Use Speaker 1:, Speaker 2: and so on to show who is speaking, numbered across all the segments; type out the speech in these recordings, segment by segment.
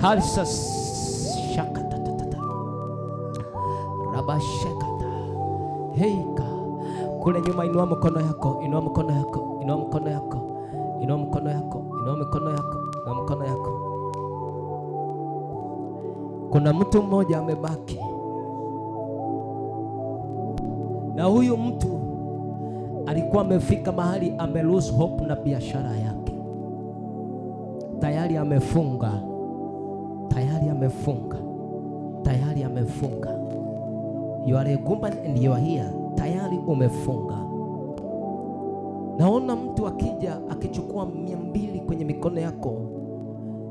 Speaker 1: Halsa shakatatata. Rabashekata. Heika. Kule nyuma inua mkono yako, inua mkono yako, inua mkono yako. Inua mkono yako, inua mkono yako, inua mkono yako. Kuna mtu mmoja amebaki. Na huyu mtu alikuwa amefika mahali ame lose hope na biashara yake. Tayari amefunga. Tayari amefunga. Tayari amefunga. You are a woman and you are here. Tayari umefunga. Naona mtu akija akichukua 200 kwenye mikono yako,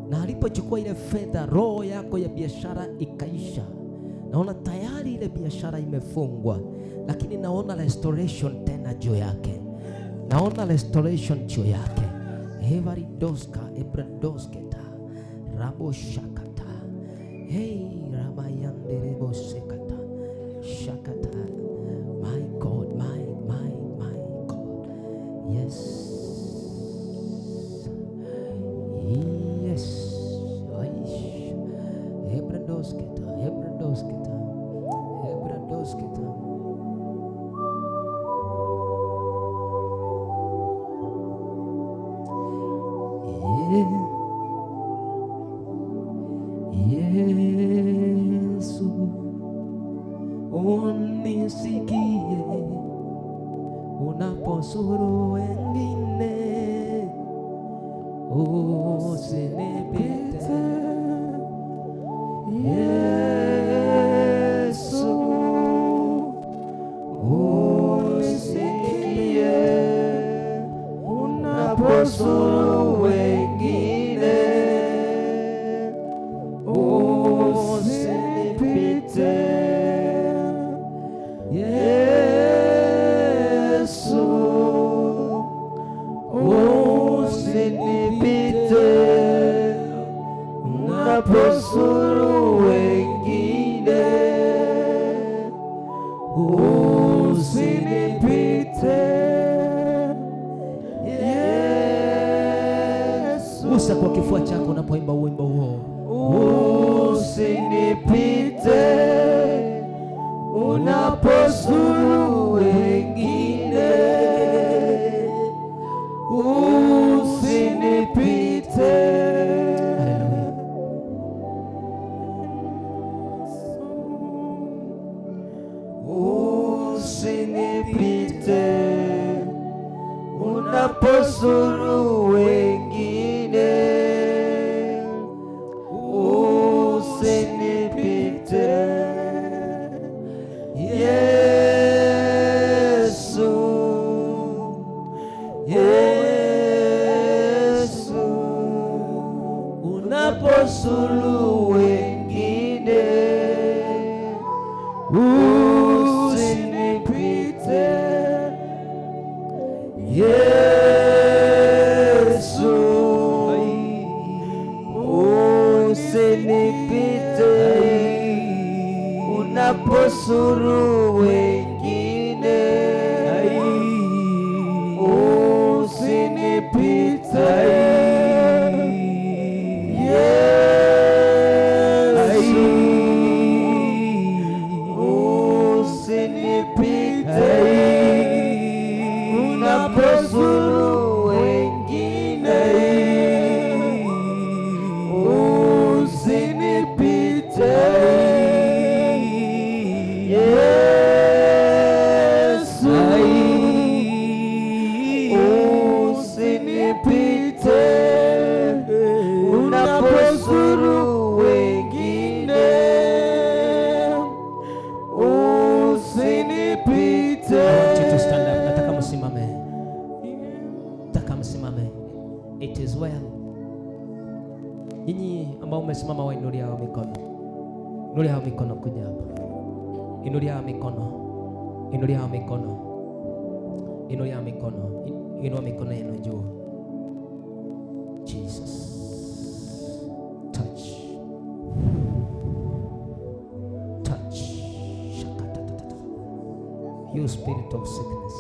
Speaker 1: na alipochukua ile fedha, roho yako ya biashara ikaisha. Naona tayari ile biashara imefungwa, lakini naona restoration tena juu yake. Naona restoration juu yake. Hevari doska ebradosketa rabo shakata. Hey rabayande rebo sekata shakata. My God, my God. Yes. Yes. Aish. Ebradosketa, ebradosketa, ebradosketa. Yesu, unisikie unaposuru wengine, usinipite. Yesu, unisikie unaposuru wengine, usinipite. Yesu, usinipite unaposuru wengine, usinipite. Yesu, usa kwa kifua chako unapoimba wimbo huo. Usinipite unaposuru wengine, usinipite. Usinipite unaposuru wengine, usinipite. Yesu, Yesu, unaposuru wengine, usinipite. Yesu, usinipite unaposuru wengine, usinipite. Yesu, usinipite unaposuru wengine, usinipite. Yesu, usinipite unaposuru wengine, usinipite. Nataka msimame. Nataka msimame. It is well. Nyinyi ambao umesimama wainulia mikono. Inulia mikono kuja hapa. Inulia mikono. Inulia mikono. Inulia mikono. Inua mikono yenu juu. Jesus. Touch. Touch. Shakatatata. You spirit of sickness.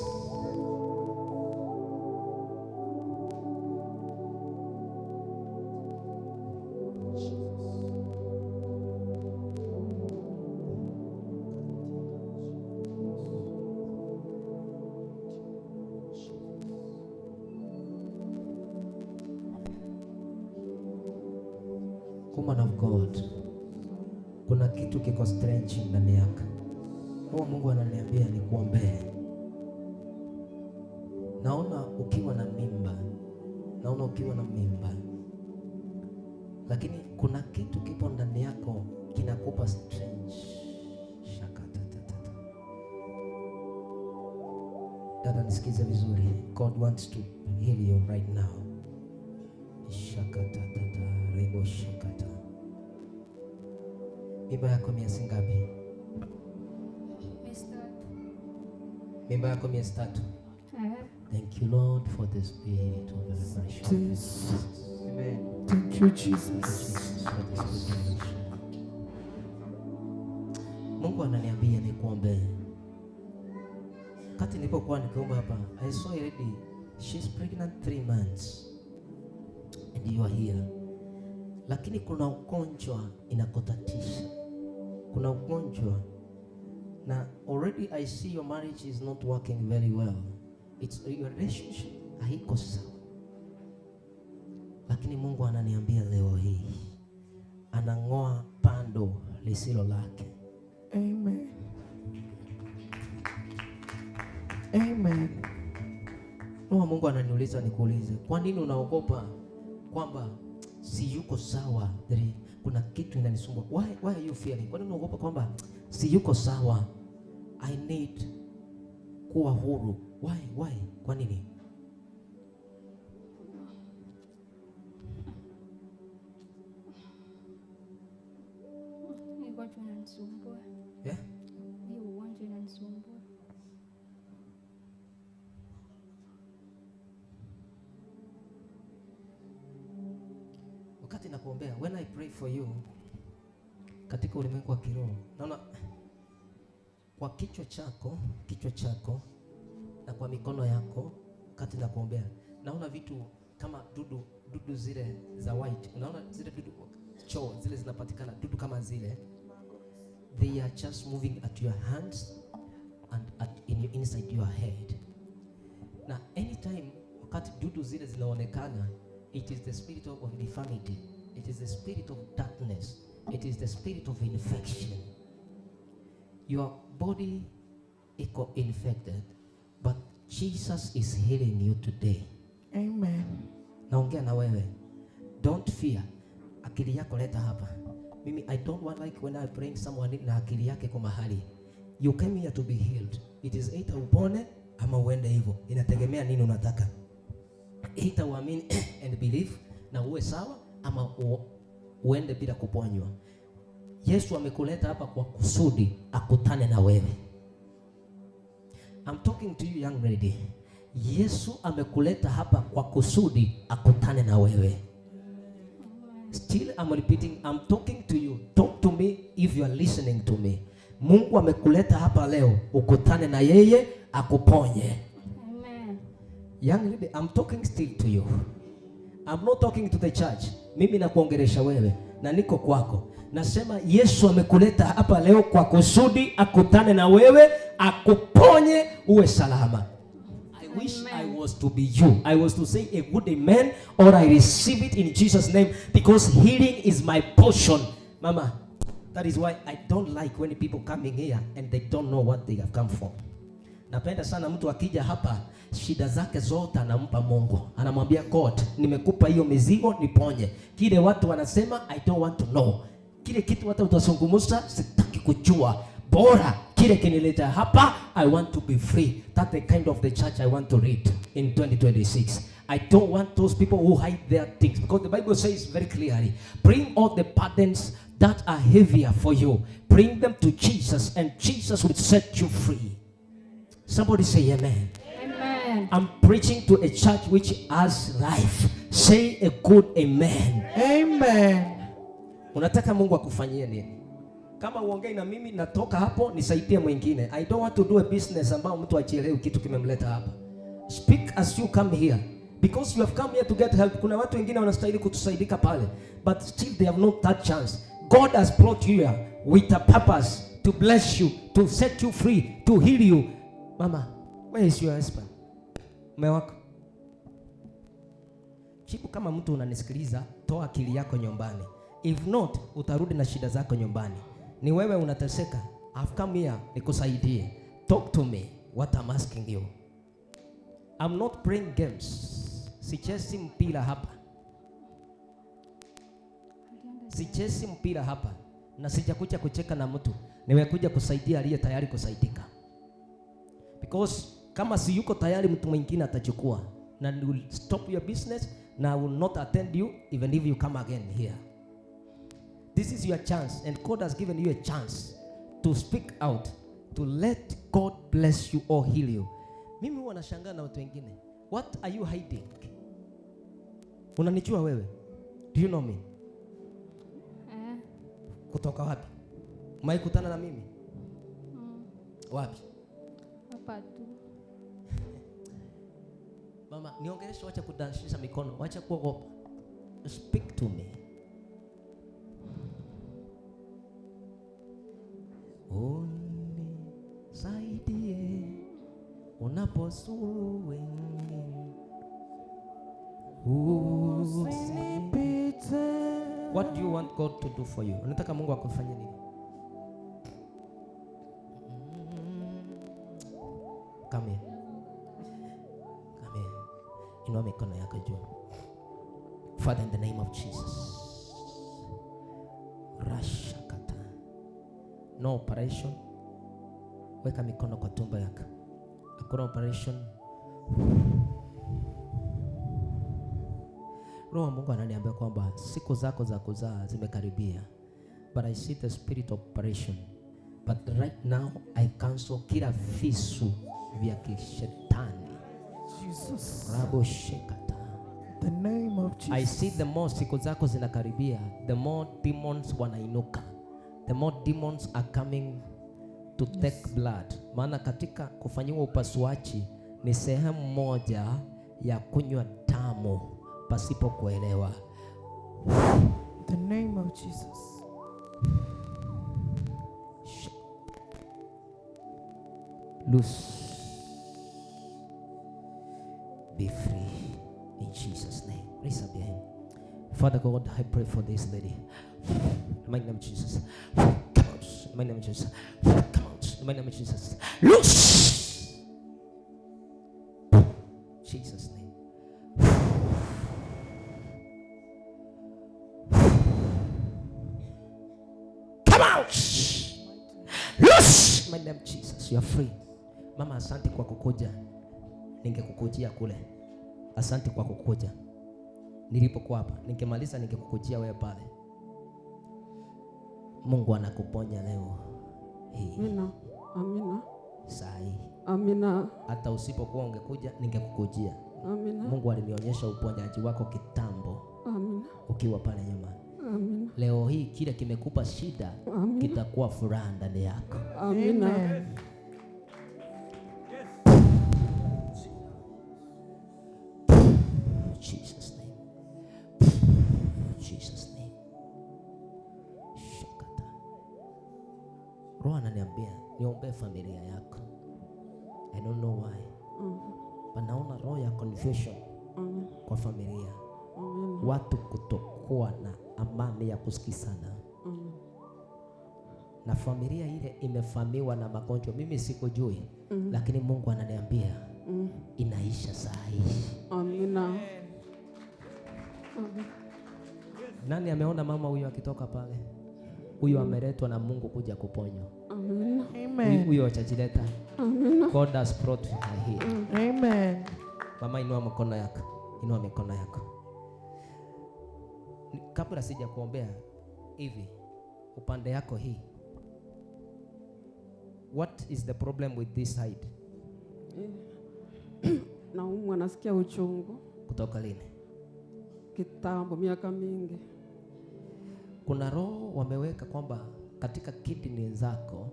Speaker 1: Woman of God, kuna kitu kiko strange ndani yako. Mungu ananiambia nikuombee. Naona ukiwa na mimba, lakini kuna kitu kipo ndani yako kinakupa strange. Dada, nisikize vizuri. God wants to heal you right now. Rebo shakata. Mimba yako miezi ngapi? Mimba yako miezi 3. Thank you Lord for the spirit of revelation.
Speaker 2: Amen. Thank you Jesus.
Speaker 1: Mungu ananiambia nikuombee. Kati nilipokuwa nikiomba hapa, I saw a lady, she's pregnant 3 months and you are here. Lakini kuna ugonjwa inakotatisha. Kuna ugonjwa na already I see your marriage is not working very well. It's your relationship haiko sawa. Lakini Mungu ananiambia leo hii anang'oa pando lisilo lake.
Speaker 2: Amen. Amen.
Speaker 1: Mungu ananiuliza nikuulize, kwa nini unaogopa kwamba si yuko sawa? Kuna kitu inanisumbua. Why are you fearing? Kwa nini unaogopa kwamba si yuko sawa? I need kuwa huru. Why? Kwa nini? Yeah? Wakati nakuombea, when I pray for you, katika ulimwengu wa kiroho, naona kwa kichwa chako na kwa mikono yako, wakati nakuombea, naona vitu kama dudu zile za white. Unaona zile dudu choo zile zinapatikana, dudu kama zile. They are just moving at your hands and inside your head. Na anytime wakati dudu zile zinaonekana, it is the spirit of infirmity. It is the spirit of darkness. It is the spirit of infection. Your body is infected, but Jesus is healing you today.
Speaker 2: Amen.
Speaker 1: Naongea na wewe. Don't fear. Akili yako leta hapa. Mimi I don't want like when I bring someone na akili yake kwa mahali. You came here to be healed. It is either upone ama uende hivyo. Inategemea nini unataka. Either uamini and believe na uwe sawa ama uende bila kuponywa. Yesu amekuleta hapa kwa kusudi akutane na wewe. I'm talking to you young lady. Yesu amekuleta hapa kwa kusudi akutane na wewe. Still I'm repeating, I'm talking to you. Talk to me if you are listening to me. Mungu amekuleta hapa leo ukutane na yeye akuponye.
Speaker 3: Amen.
Speaker 1: Young lady, I'm talking still to you. I'm not talking to the church. Mimi nakuongelesha wewe na niko kwako. Nasema Yesu amekuleta hapa leo kwa kusudi akutane na wewe, akuponye, uwe salama. I wish I was to be you. I was to say a good amen or I receive it in Jesus' name because healing is my portion. Mama, that is why I don't like when people coming here and they don't know what they have come for. Napenda sana mtu akija hapa shida zake zote anampa Mungu. Anamwambia God, nimekupa hiyo mizigo niponye. Kile watu wanasema I don't want to know. Kile kitu watu watazungumza sitaki kujua. Bora kile kinileta hapa, I want to be free. That's the kind of the church I want to read in 2026. I don't want those people who hide their things because the Bible says very clearly, bring all the burdens that are heavier for you. Bring them to Jesus and Jesus will set you free. Somebody say amen.
Speaker 3: Amen.
Speaker 1: I'm preaching to a church which has life. Say a good amen.
Speaker 2: Amen.
Speaker 1: Unataka Mungu akufanyie nini? Kama uongei na mimi natoka hapo nisaidie mwingine. I don't want to do a business ambao mtu achielewe kitu kimemleta hapa. Speak as you come here. Because you have come here to get help. Kuna watu wengine wanastahili kutusaidika pale. But still they have not that chance. God has brought you here with a purpose to bless you, to set you free, to heal you. Mama, where is your husband? Mume wako? Chipu, kama mtu unanisikiliza, toa akili yako nyumbani. If not, utarudi na shida zako nyumbani. Ni wewe unateseka. I've come here nikusaidie. Talk to me. What I'm asking you. I'm not playing games. Sichezi mpira hapa. Sichezi mpira hapa. Na sijakuja kucheka na mtu. Nimekuja kusaidia aliye tayari kusaidika. Because kama si yuko tayari, mtu mwingine atachukua. Na will stop your business. Na I will not attend you even if you come again here. This is your chance, and God has given you a chance to speak out, to let God bless you or heal you. Mimi huwa nashangaa na watu wengine. What are you hiding? Unanijua wewe? Do you know me? Kutoka wapi? Umeikutana na mimi? Wapi?
Speaker 3: Hapa tu.
Speaker 1: Mama, niongeleshe, wacha kudanshisha mikono, wacha kuogopa. Speak to me. Unisaidie unaposuru wengine.
Speaker 2: Usinipite.
Speaker 1: What do you want God to do for you? Unataka Mungu akufanyie nini? Come here. Come here. Inua mikono yako juu. Father, in the name of Jesus. Rashakata. No operation. Weka mikono kwa tumbo yako. Hakuna operation. Roho wa Mungu ananiambia kwamba siku zako za kuzaa zimekaribia. But I see the spirit of operation. But right now I cancel kila visu vya kishetani.
Speaker 2: Jesus.
Speaker 1: Rabo shekata.
Speaker 2: The name of Jesus.
Speaker 1: I see the more siku zako zinakaribia, the more demons wanainuka. The more demons are coming to take blood. Maana katika kufanyiwa upasuaji ni sehemu moja ya kunywa damu pasipo kuelewa.
Speaker 2: The name of Jesus.
Speaker 1: Loose. Be free in Jesus' name. Raise up your hand. Father God, I pray for this lady. In my name of Jesus. Come out. In my name of Jesus. Come out. In my name of Jesus. Loose. Jesus' name. Come out. Loose. In my name of Jesus. You are free. Mama, asante kwa kukuja. Ningekukujia kule. Asante kwa kukuja. Nilipokuwa hapa, ningemaliza ningekukujia wewe pale. Mungu anakuponya leo hii.
Speaker 2: Amina. Amina.
Speaker 1: Sahi.
Speaker 2: Amina.
Speaker 1: Hata usipokuwa ungekuja ningekukujia.
Speaker 2: Amina.
Speaker 1: Mungu alinionyesha uponyaji wako kitambo.
Speaker 2: Amina.
Speaker 1: Ukiwa pale nyuma.
Speaker 2: Amina.
Speaker 1: Leo hii kile kimekupa shida kitakuwa furaha ndani yako.
Speaker 2: Amina.
Speaker 1: Jesus name. Jesus name. Shakata. Roho ananiambia niombee familia yako. I don't know why. But naona roho ya confusion kwa familia. Watu kutokuwa na amani ya kusikizana. Na familia ile imefamiwa na magonjwa. Mimi sikujui, lakini Mungu ananiambia inaisha saa hii.
Speaker 2: Amina.
Speaker 1: Nani ameona mama huyo akitoka pale? Huyo ameletwa na Mungu kuja kuponywa.
Speaker 2: Amina. Amen.
Speaker 1: Huyo achajileta.
Speaker 2: Amina.
Speaker 1: God has brought her here.
Speaker 2: Amen.
Speaker 1: Mama, inua mikono yako. Inua mikono yako. Kabla sija kuombea hivi upande yako hii. What is the problem with this side?
Speaker 2: Naumwa, nasikia uchungu.
Speaker 1: Kutoka lini?
Speaker 2: Kitambo, miaka mingi.
Speaker 1: Kuna roho wameweka kwamba katika kidney zako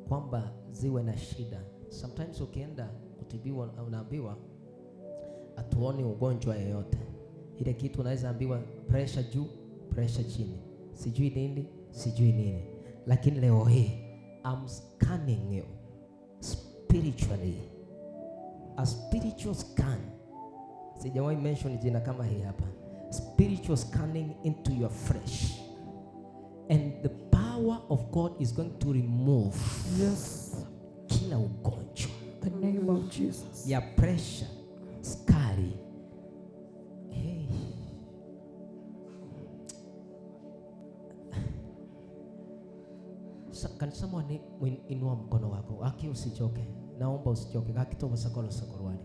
Speaker 1: kwamba ziwe na shida. Sometimes ukienda kutibiwa unaambiwa atuoni ugonjwa yoyote. Ile kitu unaweza ambiwa pressure juu, pressure chini. Sijui nini. Lakini leo hii I'm scanning you spiritually. A spiritual scan. Sijawahi mention jina kama hii hapa. Spiritual scanning into your flesh. And the power of God is going to remove kila ugonjwa,
Speaker 2: The name of Jesus.
Speaker 1: ya pressure, sukari. Hey. Can someone inua mkono wako? Aki usichoke. Naomba usichoke. Aki toba sakoro sakorwani.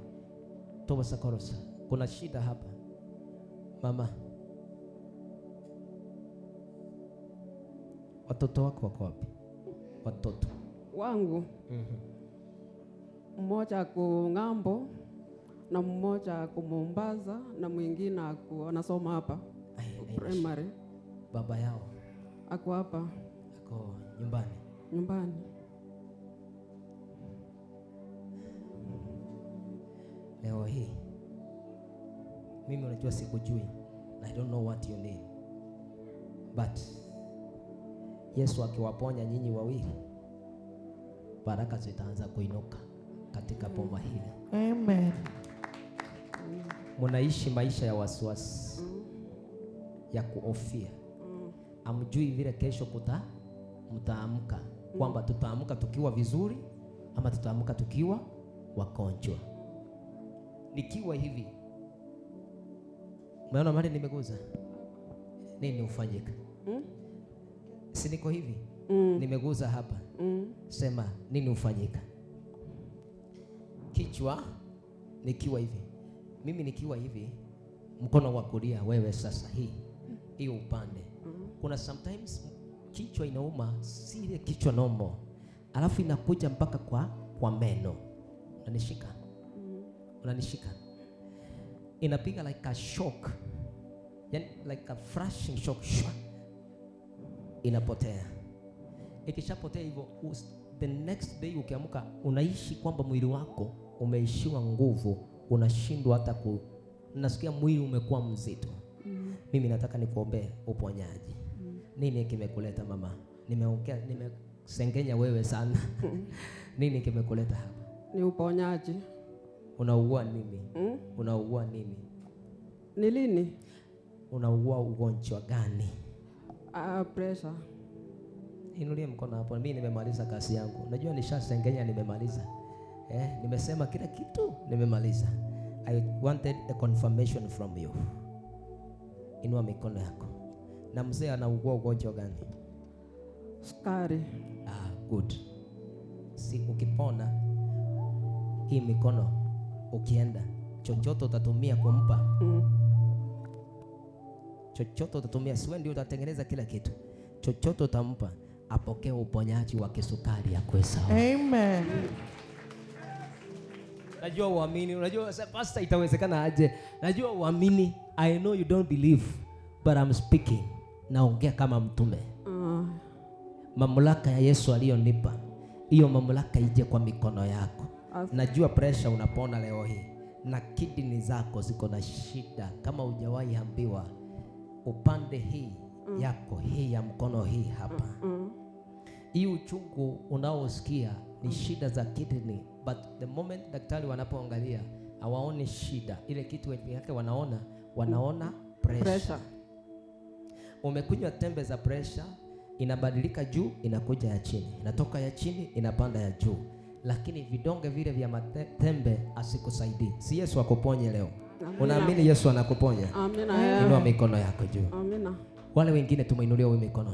Speaker 1: Toba sakoro sa. Kuna shida hapa. Mama. Watoto wako wako wapi? Watoto
Speaker 2: Wangu. Mmoja ako ng'ambo na mmoja ako Mombasa na mwingine ako anasoma hapa primary.
Speaker 1: Baba yao
Speaker 2: Ako hapa
Speaker 1: ako nyumbani. Leo hii mimi unajua sikujui. I don't know what you need. But Yesu akiwaponya nyinyi wawili, baraka zitaanza kuinuka katika boma hili.
Speaker 2: Amen.
Speaker 1: Mnaishi maisha ya wasiwasi, ya kuofia. Amjui vile kesho mtaamka, kwamba tutaamka tukiwa vizuri ama tutaamka tukiwa wagonjwa. Nikiwa hivi, umeona mali nimeguza nini ufanyika? Si niko hivi? Nimeguza hapa. Sema nini ufanyika? Kichwa nikiwa hivi. Mimi nikiwa hivi, mkono wa kulia, wewe sasa hii upande. Kuna sometimes kichwa inauma, si ile kichwa normal. Alafu inakuja mpaka kwa meno. Unanishika. Inapiga like a shock. Yani like a flashing shock. Inapotea. Ikishapotea hivyo, the next day ukiamka unaishi kwamba mwili wako umeishiwa nguvu, unashindwa hata unasikia mwili umekuwa mzito. Mimi nataka nikuombee uponyaji. Nini kimekuleta mama? Nimesengenya wewe sana. Nini kimekuleta hapa?
Speaker 2: Ni uponyaji.
Speaker 1: Unaugua nini? Unaugua nini?
Speaker 2: Ni lini?
Speaker 1: Unaugua ugonjwa gani?
Speaker 2: Pressure.
Speaker 1: Inulie mkono hapo. Mimi nimemaliza kazi yangu. Unajua nishasengenya, nimemaliza. Nimesema kila kitu, nimemaliza. I wanted a confirmation from you. Inua mikono yako. Na mzee anaugua ugonjwa gani?
Speaker 2: Sukari.
Speaker 1: Good. Si ukipona hii mikono, ukienda chochote utatumia kumpa. Chochote utatumia, si wewe ndio utatengeneza kila kitu. Chochote utampa, apokee uponyaji wa kisukari ya sawa.
Speaker 2: Amen.
Speaker 1: Najua uamini. Unajua pastor, itawezekana aje? Najua uamini. I know you don't believe, but I'm speaking. Naongea kama mtume. Mamlaka ya Yesu aliyonipa, hiyo mamlaka ije kwa mikono yako. Najua pressure unapona leo hii, na kidney zako ziko na shida kama hujawahi ambiwa. Upande hii yako hii ya mkono hii hapa. Hii uchungu unaosikia ni shida za kidney, but the moment daktari wanapoangalia hawaoni shida ile kitu yake, wanaona pressure. Umekunywa tembe za pressure, inabadilika juu inakuja ya chini, inatoka ya chini inapanda ya juu, lakini vidonge vile vya matembe asikusaidii. Si Yesu akuponye leo? Unaamini Yesu anakuponya?
Speaker 2: Amina.
Speaker 1: Inua mikono yako juu.
Speaker 2: Amina.
Speaker 1: Wale wengine tumeinulia wewe mikono.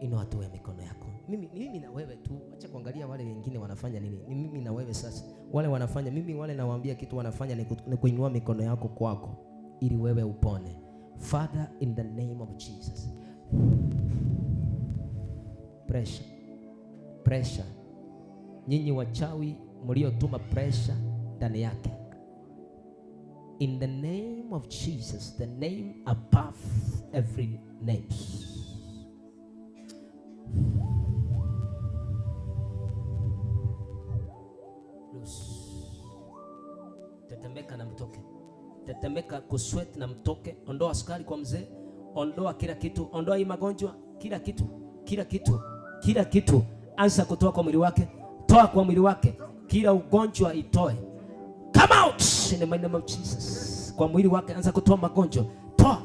Speaker 1: Inua tu mikono yako. Mimi na wewe tu. Acha kuangalia wale wengine wanafanya nini. Ni mimi na wewe sasa. Wale wanafanya, mimi wale nawaambia kitu wanafanya ni kuinua mikono yako kwako ili wewe upone. Father, in the name of Jesus. Pressure. Nyinyi wachawi mliotuma pressure ndani yake. In the name of Jesus, the name above every name. Tetemeka na mtoke. Tetemeka, kusweat na mtoke. Ondoa sukari kwa mzee. Ondoa kila kitu. Ondoa hii magonjwa. Kila kitu. Anza kutoa kwa mwili wake. Toa kwa mwili wake. Kila ugonjwa itoe. Come out in the name of Jesus. Kwa mwili wake anza kutoa magonjwa. Toa.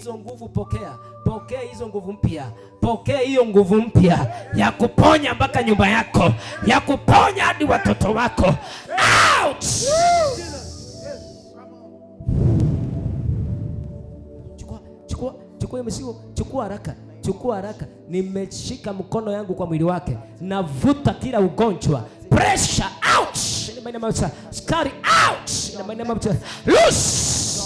Speaker 1: hizo nguvu, pokea hizo nguvu mpya, pokea hiyo nguvu mpya ya kuponya mpaka nyumba yako, ya kuponya hadi watoto wako. Out! Chukua mzigo, chukua haraka. Nimeshika mkono yangu kwa mwili wake, navuta kila ugonjwa, pressure out, sukari out, loose.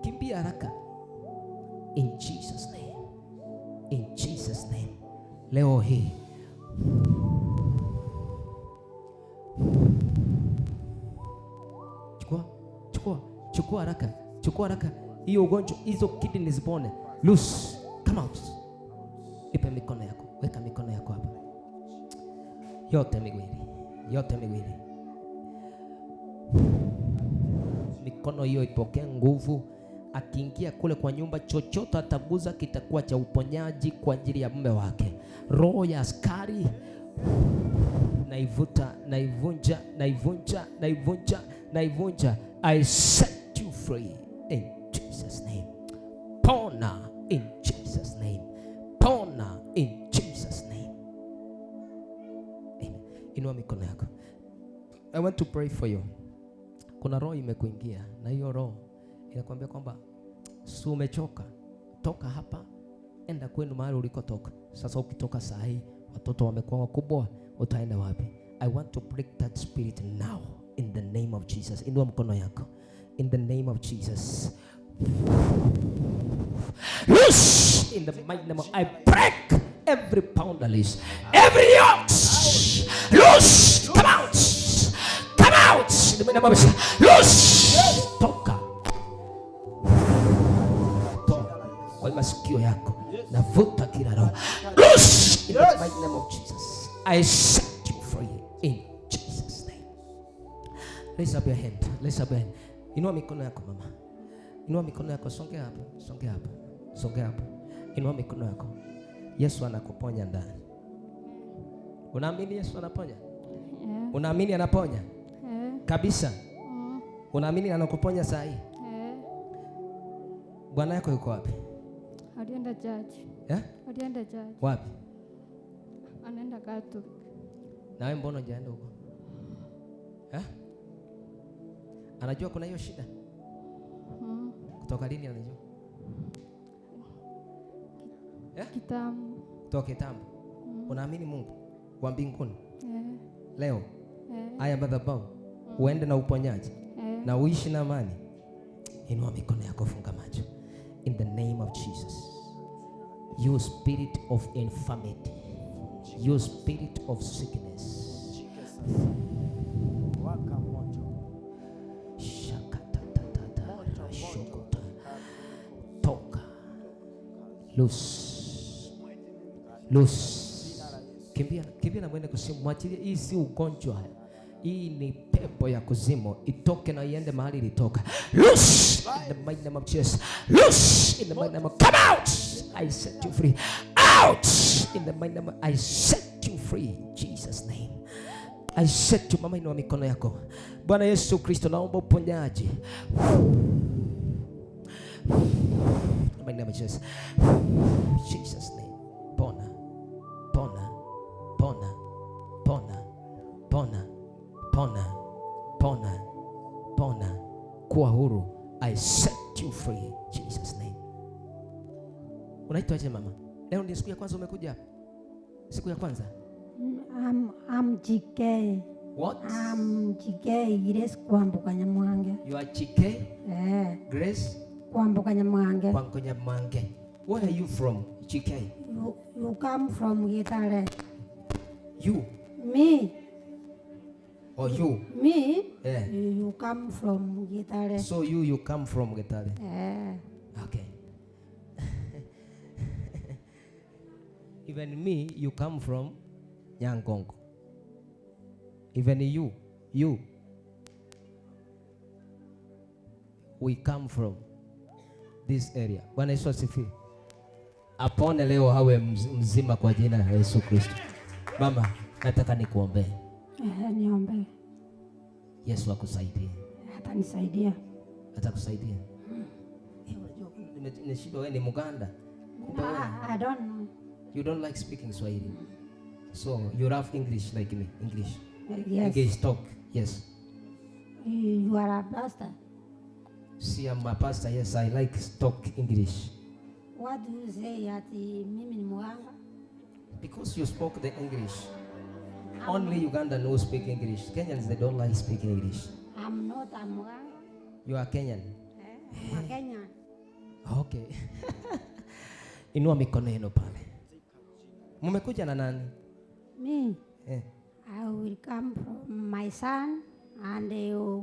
Speaker 1: Kimbia haraka. In Jesus name. Leo hii chukua haraka hiyo ugonjwa, hizo kidney zipone. Loose, come out. Ipe mikono yako, weka mikono yako hapa, yote miwili. Mikono hiyo ipokee nguvu. Akiingia kule kwa nyumba, chochote ataguza kitakuwa cha uponyaji kwa ajili ya mume wake. Roho ya askari naivunja. I set you free in Jesus name. Pona in Jesus name. Amen. Inua mikono yako. I want to pray for you. Kuna roho imekuingia, na hiyo roho inakwambia kwamba si umechoka, toka hapa, enda kwenu mahali ulikotoka. Sasa ukitoka saa hii, watoto wamekuwa wakubwa, utaenda wapi? I want to break that spirit now in the name of Jesus. Inua mkono yako. In the name of Jesus. Loose in the mighty name of, I break every boundaries, every yoke. Loose, come out in the name of Jesus. Loose, toka kwa masikio yako, navuta kila roho. Loose in the mighty name of Jesus. I set you free in Jesus name. Raise up your hand. Inua mikono yako mama. Inua mikono yako, songea hapo. Inua mikono yako. Yesu anakuponya ndani. Unaamini Yesu anaponya?
Speaker 3: Yeah.
Speaker 1: Unaamini anaponya?
Speaker 3: Yeah.
Speaker 1: Kabisa. Unaamini anakuponya saa hii?
Speaker 3: Yeah.
Speaker 1: Bwana yako yuko wapi?
Speaker 3: Alienda church.
Speaker 1: Yeah?
Speaker 3: Alienda church.
Speaker 1: Wapi?
Speaker 3: Anaenda Catholic.
Speaker 1: Na wewe mbona hujaenda huko? Anajua kuna hiyo shida? Kutoka lini anajua?
Speaker 3: Kitambo.
Speaker 1: Kutoka kitambo. Unaamini Mungu wa mbinguni? Leo haya madhabahu uende na uponyaji na uishi na amani. Inua mikono yako, funga macho. In the name of Jesus. You spirit of infirmity, you spirit of sickness, toka. Loose. Kimbia na mwende kuzimu. Mwachilie. Hii si ugonjwa, hii ni pepo ya kuzimu. Itoke na iende mahali ilitoka. Loose in the mighty name of Jesus. Loose in the mighty name of, come out. I set you free. Out in the mighty name of, I set you free. Jesus name. I set you. Mama, inua mikono yako. Bwana Yesu Kristo, naomba uponyaji. In the mighty name of Jesus. Jesus name. Pona. Kuwa huru. I set you free. Jesus name. Unaitwaje mama? Leo ndio siku ya kwanza umekuja hapa? Siku ya kwanza?
Speaker 4: I'm GK.
Speaker 1: What?
Speaker 4: I'm GK. Grace Kwambuka Nyamwange.
Speaker 1: You are GK? Grace
Speaker 4: Kwambuka Nyamwange.
Speaker 1: Kwambuka Nyamwange. Where are you from, GK?
Speaker 4: You come from Gitare.
Speaker 1: You?
Speaker 4: Me.
Speaker 1: Or you?
Speaker 4: Me?
Speaker 1: Yeah.
Speaker 4: You come from Gitare.
Speaker 1: So you come from Gitare? Okay. Even me, you come from Nyangongo. Even you, we come from this area. Bwana Yesu asifiwe. apone leo, awe mzima kwa jina la Yesu Kristo. Mama, nataka nikuombee.
Speaker 4: Niombe.
Speaker 1: Yesu akusaidie.
Speaker 4: Atanisaidia.
Speaker 1: Atakusaidia. Nimeshindwa, wewe ni Muganda.
Speaker 4: I don't know.
Speaker 1: You don't like speaking Swahili. So you love English like me. English.
Speaker 4: Yes.
Speaker 1: English talk. Yes.
Speaker 4: You are a pastor.
Speaker 1: See, I'm a pastor. Yes, I like talk English.
Speaker 4: What do you say ati mimi ni mganga?
Speaker 1: Because you spoke the English. Only Uganda knows speak English. Kenyans, they don't like speaking English.
Speaker 4: I'm not a mganga.
Speaker 1: You are Kenyan.
Speaker 4: I'm a Kenyan.
Speaker 1: Okay. Inua mikono yenu pale. Mumekuja na nani?
Speaker 4: Me? I will come from my son and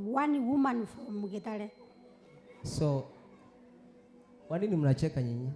Speaker 4: one woman from Gitare.
Speaker 1: So, kwa nini mnacheka nyinyi?